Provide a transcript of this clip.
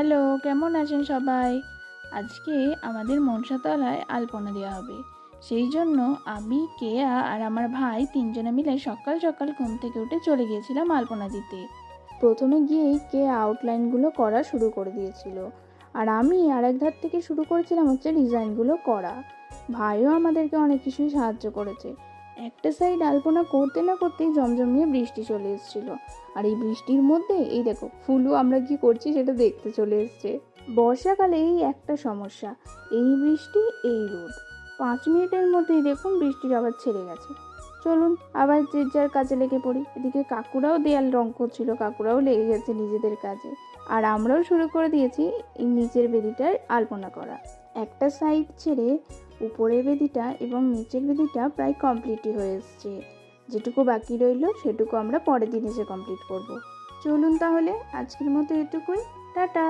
Hello, কেমন আছেন সবাই? আজকে আমাদের মনসাতলায় আলপনা দেওয়া হবে। সেই জন্য আমি, কেয়া আর আমার ভাই ৩ জনে মিলে সকাল সকাল ঘুম থেকে উঠে চলে গিয়েছিলাম আলপনা দিতে। প্রথমে গিয়েই কেয়া আউটলাইনগুলো করা শুরু করে দিয়েছিল। আর আমি আরেক ধার থেকে শুরু করেছিলাম ডিজাইনগুলো করা। ভাইও আমাদেরকে অনেক কিছুই সাহায্য করেছে। একটা সাইড আলপনা করতে না করতেই জমজমিয়ে বৃষ্টি চলে এসেছিল। আর এই বৃষ্টির মধ্যে এই দেখো ফুলও আমরা কি করছি সেটা দেখতে চলে এসছে। বর্ষাকালে এই একটা সমস্যা, এই বৃষ্টি এই রোদ। 5 মিনিটের মধ্যেই দেখুন বৃষ্টির আবার ছেড়ে গেছে। চলুন আবার যে যার কাজে লেগে পড়ি। এদিকে কাকুরাও দেয়াল রং করছিল, কাকুরাও লেগে গেছে নিজেদের কাজে। আর আমরাও শুরু করে দিয়েছি এই নিচের বেদিটার আলপনা করা। একটা সাইড ছেড়ে উপরের বেদিটা এবং নিচের বেদিটা প্রায় কমপ্লিটই হয়ে এসছে। যেটুকু বাকি রইল সেটুকু আমরা পরের দিন এসে কমপ্লিট করব। চলুন তাহলে আজকের মতো এটুকুই। টাটা।